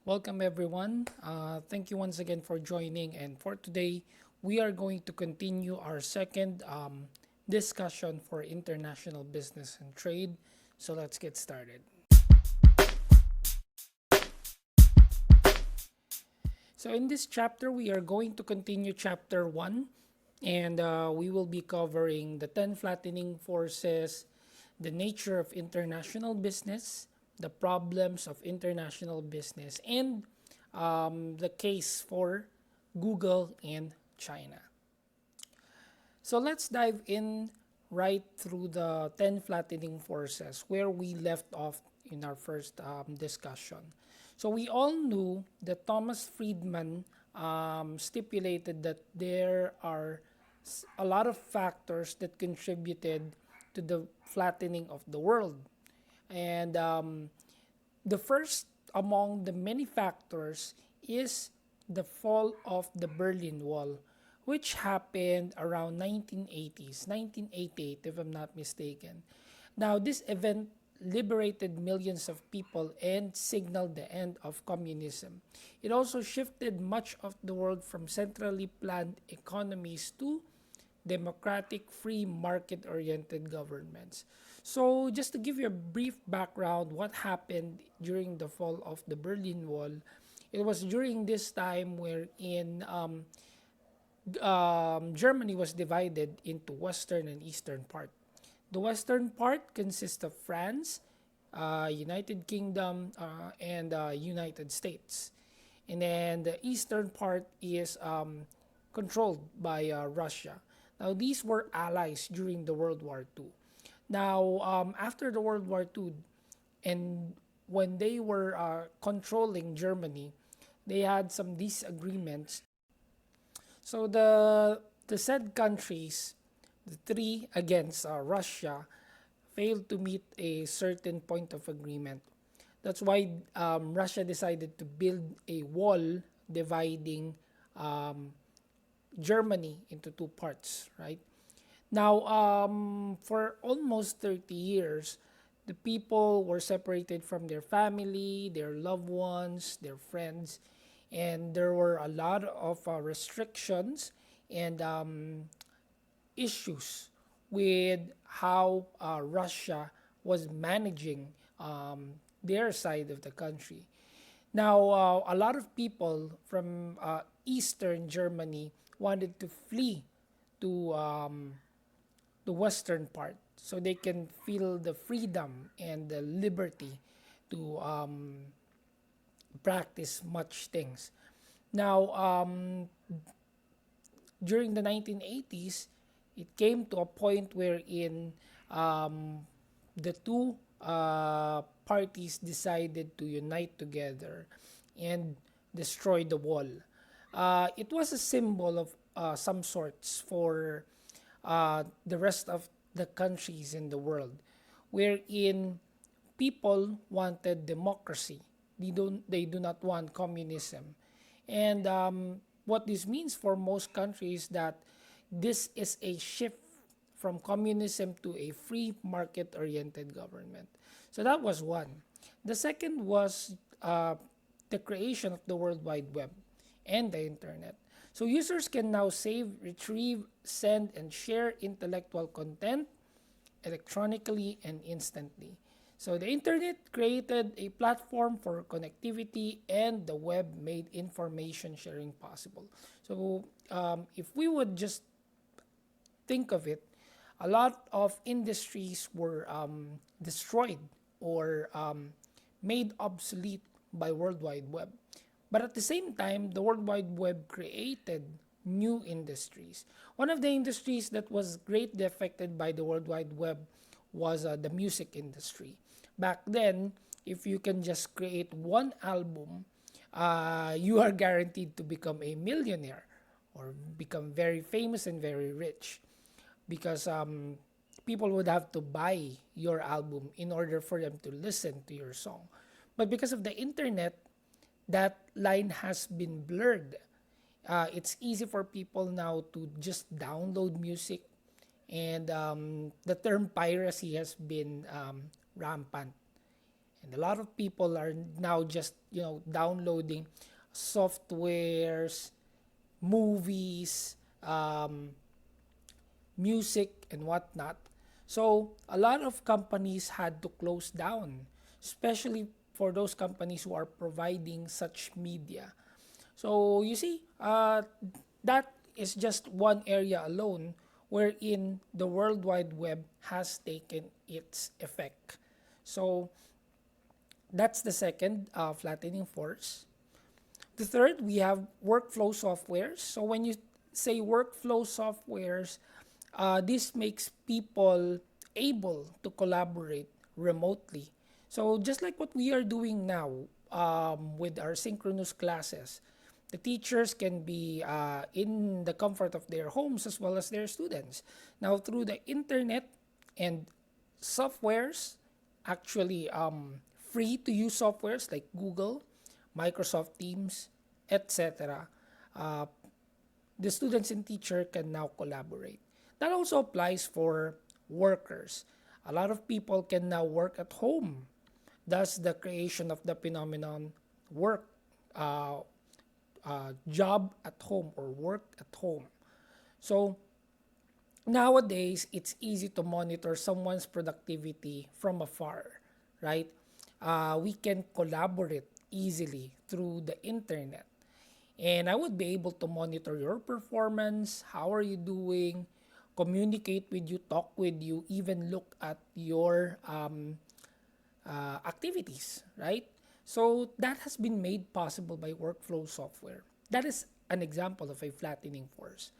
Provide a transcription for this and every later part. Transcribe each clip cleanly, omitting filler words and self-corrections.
Welcome, everyone. Thank you once again for joining. And for today, we are going to continue our second discussion for international business and trade. So let's get started. So, in this chapter, we are going to continue chapter 1, and we will be covering the 10 flattening forces, the nature of international business, the problems of international business, and the case for Google and China. So let's dive in right through the 10 flattening forces where we left off in our first discussion. So we all knew that Thomas Friedman stipulated that there are a lot of factors that contributed to the flattening of the world. And the first among the many factors is the fall of the Berlin Wall, which happened around 1980s, 1988 if I'm not mistaken. Now, this event liberated millions of people and signaled the end of communism. It also shifted much of the world from centrally planned economies to democratic, free market-oriented governments. So just to give you a brief background, what happened during the fall of the Berlin Wall, it was during this time wherein Germany was divided into western and eastern part. The western part consists of France, United Kingdom, and United States. And then the eastern part is controlled by Russia. Now, these were allies during the World War II. Now, after the World War II, and when they were controlling Germany, they had some disagreements. So the said countries, the three against Russia, failed to meet a certain point of agreement. That's why Russia decided to build a wall dividing Germany into two parts, right? Now, for almost 30 years, the people were separated from their family, their loved ones, their friends, and there were a lot of restrictions and issues with how Russia was managing their side of the country. Now, a lot of people from Eastern Germany wanted to flee to the western part so they can feel the freedom and the liberty to practice much things. Now, during the 1980s, it came to a point wherein the two parties decided to unite together and destroy the wall. It was a symbol of some sorts for the rest of the countries in the world, wherein people wanted democracy. They do not want communism, and what this means for most countries that this is a shift from communism to a free market oriented government. So that was one. The second was the creation of the World Wide Web and the internet. So users can now save, retrieve, send, and share intellectual content electronically and instantly. So the internet created a platform for connectivity, and the web made information sharing possible. So if we would just think of it, a lot of industries were destroyed or made obsolete by World Wide Web. But at the same time, the World Wide Web created new industries. One of the industries that was greatly affected by the World Wide Web was the music industry. Back then, if you can just create one album, you are guaranteed to become a millionaire or become very famous and very rich because people would have to buy your album in order for them to listen to your song. But because of the internet, that line has been blurred. It's easy for people now to just download music, and the term piracy has been rampant. And a lot of people are now just, downloading softwares, movies, music, and whatnot. So a lot of companies had to close down, especially for those companies who are providing such media. So you see, that is just one area alone wherein the World Wide Web has taken its effect. So that's the second flattening force. The third, we have workflow softwares. So when you say workflow softwares, this makes people able to collaborate remotely. So just like what we are doing now with our synchronous classes, the teachers can be in the comfort of their homes as well as their students. Now through the internet and softwares, actually free to use softwares like Google, Microsoft Teams, etc. Uh, the students and teacher can now collaborate. That also applies for workers. A lot of people can now work at home. Thus, the creation of the phenomenon work, uh, job at home or work at home. So nowadays, it's easy to monitor someone's productivity from afar, right? We can collaborate easily through the internet. And I would be able to monitor your performance, how are you doing, communicate with you, talk with you, even look at your activities, right? So that has been made possible by workflow software. That is an example of a flattening force.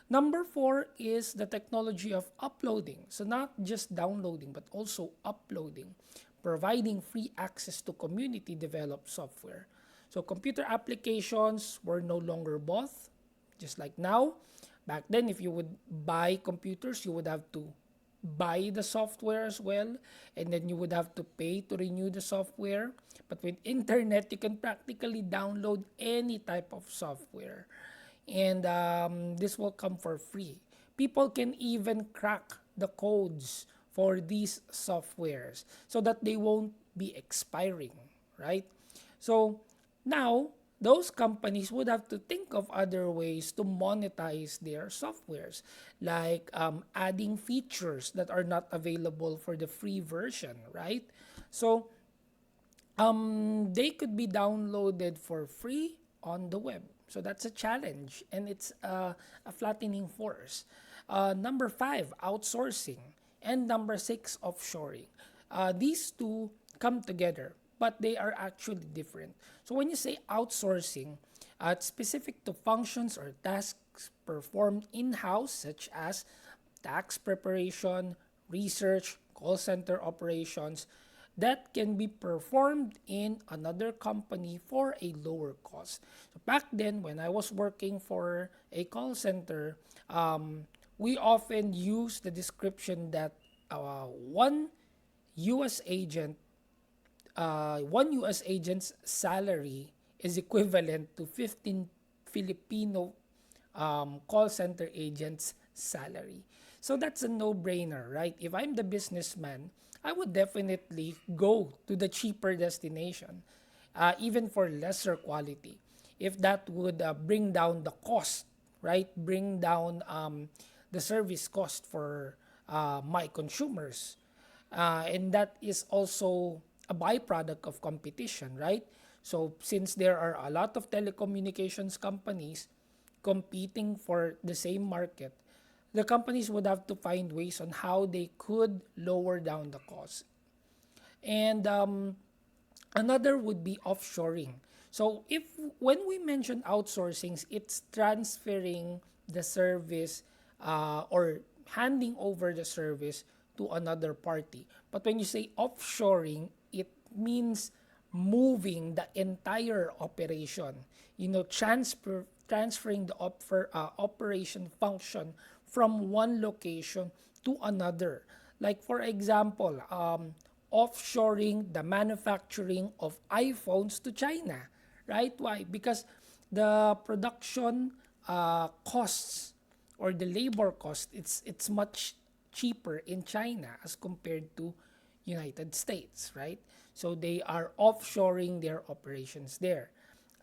Number four is the technology of uploading. So not just downloading, but also uploading, providing free access to community developed software. So computer applications were no longer bought, just like now. Back then, if you would buy computers, you would have to buy the software as well, and then you would have to pay to renew the software. But with internet, you can practically download any type of software, and this will come for free. People can even crack the codes for these softwares so that they won't be expiring, right? So now, those companies would have to think of other ways to monetize their softwares, like adding features that are not available for the free version, right? So they could be downloaded for free on the web. So that's a challenge, and it's a flattening force. Number five, outsourcing, and number six, offshoring. These two come together, but they are actually different. So when you say outsourcing, it's specific to functions or tasks performed in-house, such as tax preparation, research, call center operations, that can be performed in another company for a lower cost. So back then, when I was working for a call center, we often use the description that one U.S. agent, one U.S. agent's salary is equivalent to 15 Filipino call center agents' salary. So that's a no-brainer, right? If I'm the businessman, I would definitely go to the cheaper destination, even for lesser quality, if that would bring down the cost, right? Bring down the service cost for my consumers. And that is also a byproduct of competition, right? So since there are a lot of telecommunications companies competing for the same market, the companies would have to find ways on how they could lower down the cost. And another would be offshoring. So if when we mention outsourcing, it's transferring the service or handing over the service to another party. But when you say offshoring, it means moving the entire operation. Transferring the operation function from one location to another. Like for example, offshoring the manufacturing of iPhones to China, right? Why? Because the production costs or the labor cost, it's much cheaper in China as compared to United States, right? So they are offshoring their operations there.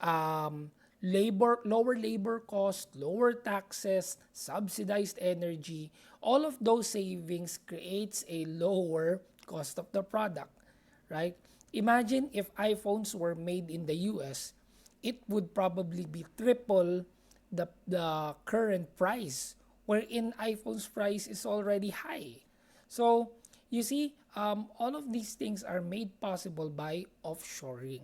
Um, lower labor cost, lower taxes, subsidized energy, all of those savings creates a lower cost of the product, right? Imagine if iPhones were made in the US, it would probably be triple the current price, wherein iPhone's price is already high. So you see, all of these things are made possible by offshoring.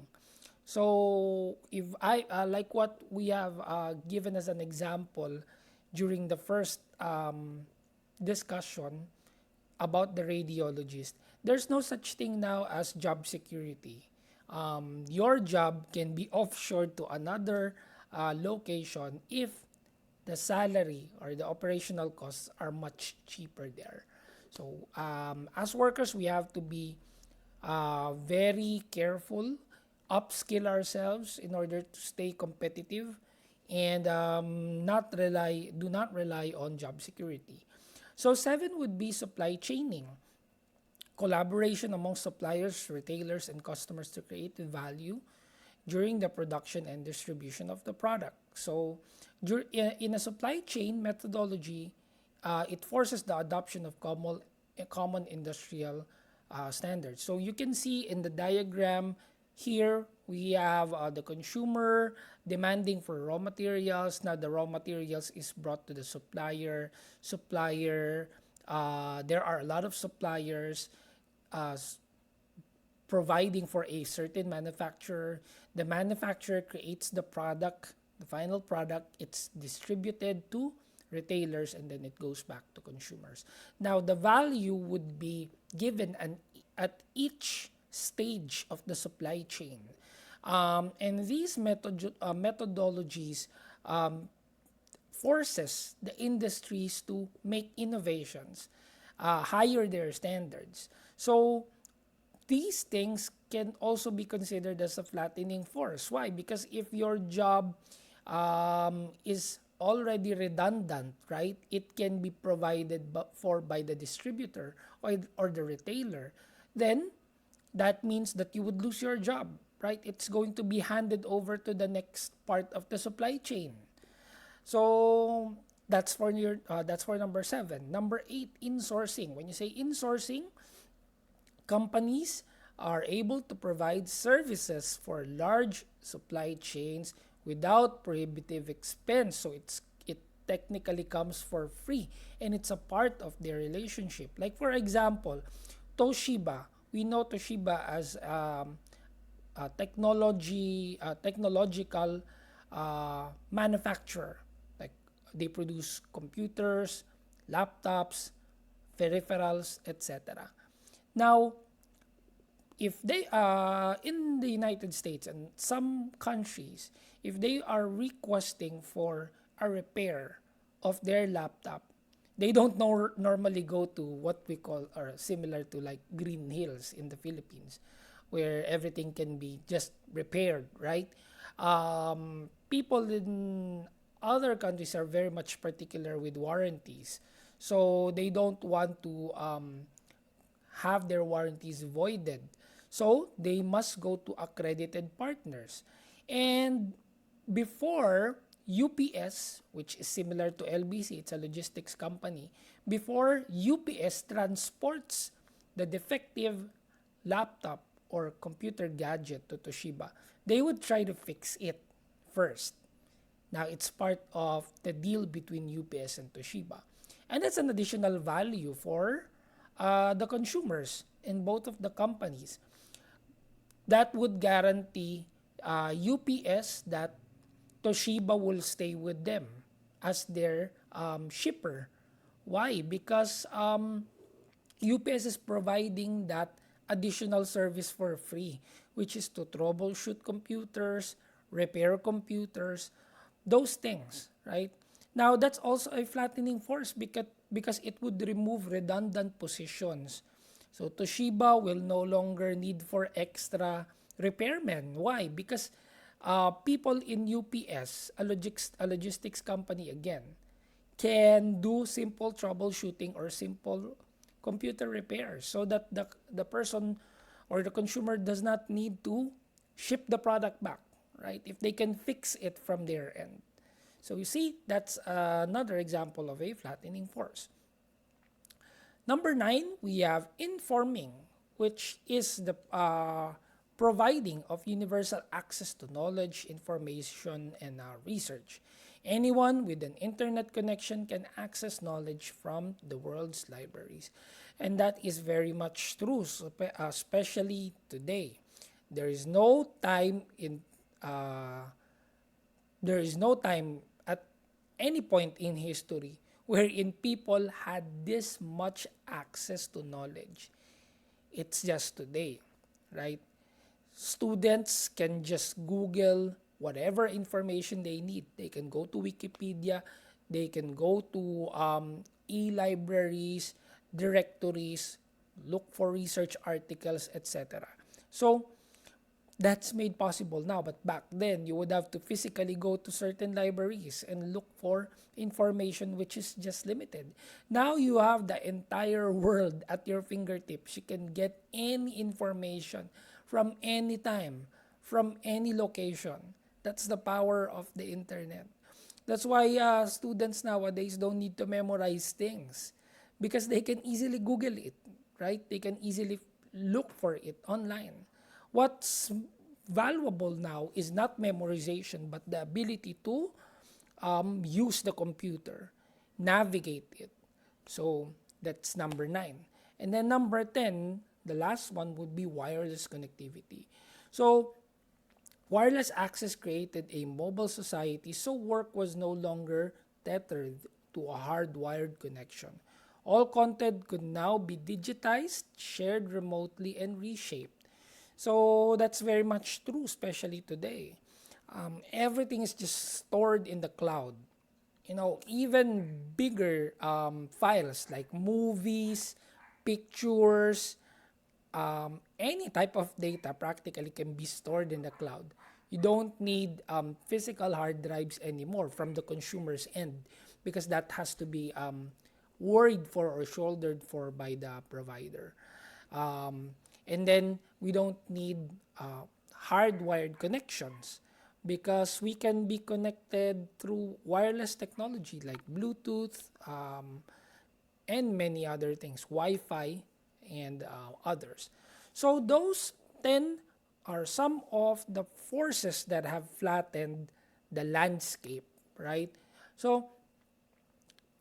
So if I like what we have given as an example during the first discussion about the radiologist, there's no such thing now as job security. Your job can be offshored to another location if the salary or the operational costs are much cheaper there. So as workers, we have to be very careful, upskill ourselves in order to stay competitive, and do not rely on job security. So 7 would be supply chaining, collaboration among suppliers, retailers, and customers to create value during the production and distribution of the product. So, in a supply chain methodology, it forces the adoption of common industrial standards. So, you can see in the diagram here, we have the consumer demanding for raw materials. Now, the raw materials is brought to the supplier. There are a lot of suppliers uh, providing for a certain manufacturer. The manufacturer creates the product, the final product, it's distributed to retailers and then it goes back to consumers. Now, the value would be given at each stage of the supply chain. And these methodologies forces the industries to make innovations, higher their standards. So these things can also be considered as a flattening force. Why? Because if your job is already redundant, right? It can be provided for by the distributor or the retailer. Then that means that you would lose your job, right? It's going to be handed over to the next part of the supply chain. So that's for number 7. Number 8, insourcing. When you say insourcing, companies are able to provide services for large supply chains without prohibitive expense. So it technically comes for free and it's a part of their relationship. Like for example, Toshiba. We know Toshiba as technological manufacturer. Like they produce computers, laptops, peripherals, etc. Now, if they in the United States and some countries, if they are requesting for a repair of their laptop, they don't normally go to what we call or similar to like Green Hills in the Philippines, where everything can be just repaired, right? People in other countries are very much particular with warranties, so they don't want to have their warranties voided. So they must go to accredited partners. And before UPS, which is similar to LBC, it's a logistics company, before UPS transports the defective laptop or computer gadget to Toshiba, they would try to fix it first. Now, it's part of the deal between UPS and Toshiba. And that's an additional value for the consumers in both of the companies. That would guarantee UPS that Toshiba will stay with them as their shipper. Why? Because UPS is providing that additional service for free, which is to troubleshoot computers, repair computers, those things, right? Now, that's also a flattening force because it would remove redundant positions. So Toshiba will no longer need for extra repairmen. Why? Because people in UPS, a logistics company again, can do simple troubleshooting or simple computer repairs so that the person or the consumer does not need to ship the product back, right? If they can fix it from their end. So you see, that's another example of a flattening force. Number nine, we have informing, which is the providing of universal access to knowledge, information, and research. Anyone with an internet connection can access knowledge from the world's libraries. And that is very much true, especially today. There is no time in uh, there is no time at any point in history wherein people had this much access to knowledge. It's just today, right? Students can just Google whatever information they need. They can go to Wikipedia, they can go to e-libraries, directories, look for research articles, etc. So, that's made possible now, but back then you would have to physically go to certain libraries and look for information which is just limited. Now you have the entire world at your fingertips. You can get any information from any time, from any location. That's the power of the internet. That's why students nowadays don't need to memorize things because they can easily Google it, right? They can easily look for it online. What's valuable now is not memorization, but the ability to use the computer, navigate it. So that's number nine. And then number 10, the last one would be wireless connectivity. So wireless access created a mobile society, so work was no longer tethered to a hardwired connection. All content could now be digitized, shared remotely, and reshaped. So that's very much true, especially today. Everything is just stored in the cloud. Even bigger files like movies, pictures, any type of data practically can be stored in the cloud. You don't need physical hard drives anymore from the consumer's end because that has to be worried for or shouldered for by the provider. And then we don't need hardwired connections because we can be connected through wireless technology like Bluetooth and many other things, Wi-Fi and others. So those 10 are some of the forces that have flattened the landscape, right? So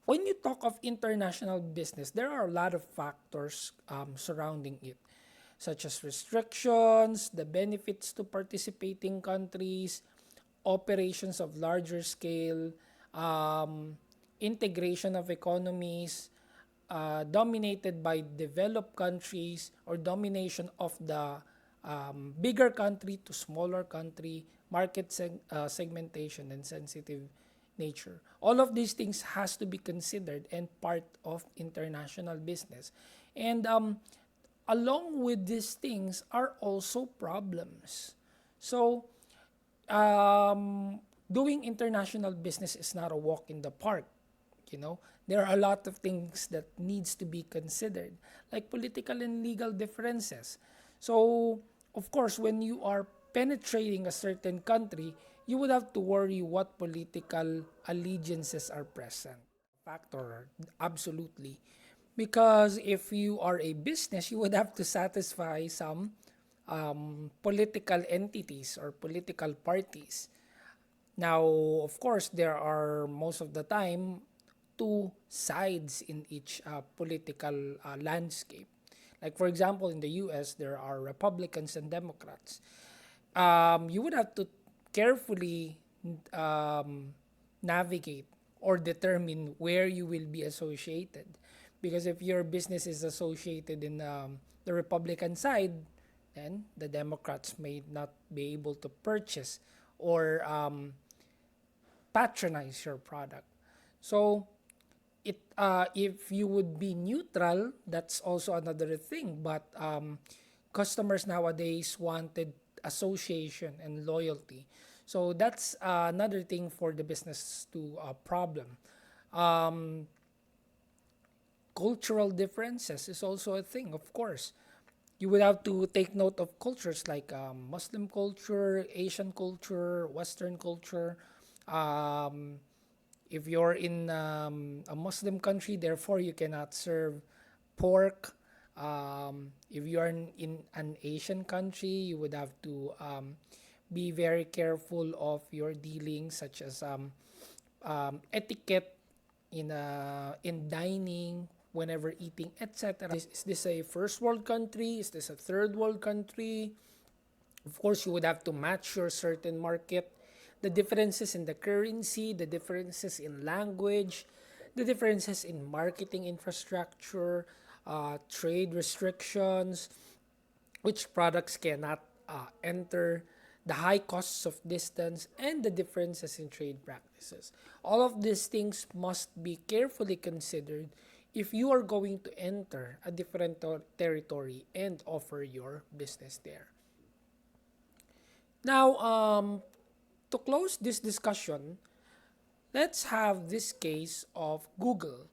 when you talk of international business, there are a lot of factors surrounding it, such as restrictions, the benefits to participating countries, operations of larger scale, integration of economies, dominated by developed countries or domination of the bigger country to smaller country, market segmentation and sensitive nature. All of these things has to be considered and part of international business. And along with these things are also problems. So doing international business is not a walk in the park. There are a lot of things that needs to be considered, like political and legal differences. So of course, when you are penetrating a certain country, you would have to worry what political allegiances are present. Factor, absolutely. Because if you are a business, you would have to satisfy some political entities or political parties. Now, of course, there are most of the time two sides in each political landscape. Like, for example, in the US, there are Republicans and Democrats. You would have to carefully navigate or determine where you will be associated. Because if your business is associated in the Republican side, then the Democrats may not be able to purchase or patronize your product. So if you would be neutral, that's also another thing. But customers nowadays wanted association and loyalty. So that's another thing for the business to problem. Cultural differences is also a thing, of course. You would have to take note of cultures like Muslim culture, Asian culture, Western culture. Um, if you're in a Muslim country, therefore you cannot serve pork. If you are in an Asian country, you would have to be very careful of your dealings, such as etiquette in dining, whenever eating, etc. Is this a first world country? Is this a third world country? Of course, you would have to match your certain market. The differences in the currency, the differences in language, the differences in marketing infrastructure, trade restrictions, which products cannot enter, the high costs of distance, and the differences in trade practices. All of these things must be carefully considered if you are going to enter a different territory and offer your business there. Now, to close this discussion, let's have this case of Google.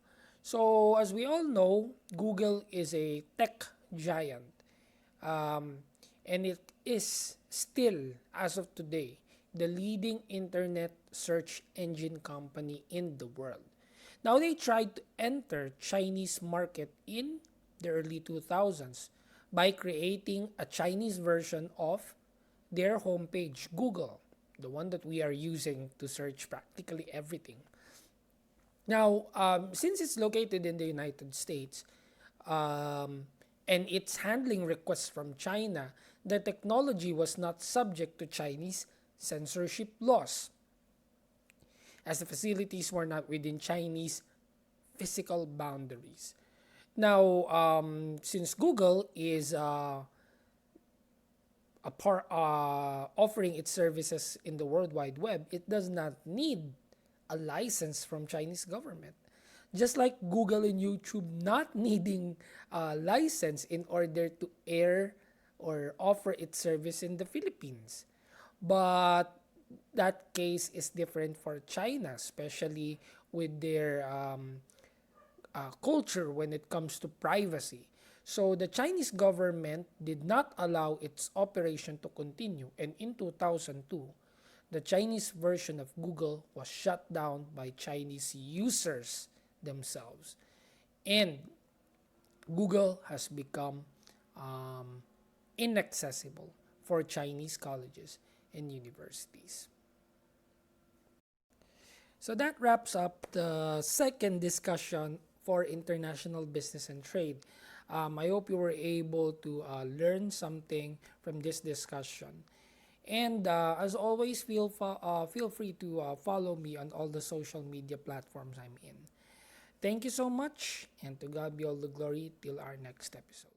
So, as we all know, Google is a tech giant, um, and it is still, as of today, the leading internet search engine company in the world. Now, they tried to enter Chinese market in the early 2000s by creating a Chinese version of their homepage, Google, the one that we are using to search practically everything. Now, since it's located in the United States, um, and it's handling requests from China, the technology was not subject to Chinese censorship laws, as the facilities were not within Chinese physical boundaries. Now, since Google is offering its services in the World Wide Web, it does not need a license from Chinese government. Just like Google and YouTube not needing a license in order to air or offer its service in the Philippines. But that case is different for China, especially with their culture when it comes to privacy. So the Chinese government did not allow its operation to continue, and in 2002, the Chinese version of Google was shut down by Chinese users themselves. And Google has become um, inaccessible for Chinese colleges and universities. So that wraps up the second discussion for international business and trade. I hope you were able to learn something from this discussion. And as always, feel free to follow me on all the social media platforms I'm in. Thank you so much, and to God be all the glory till our next episode.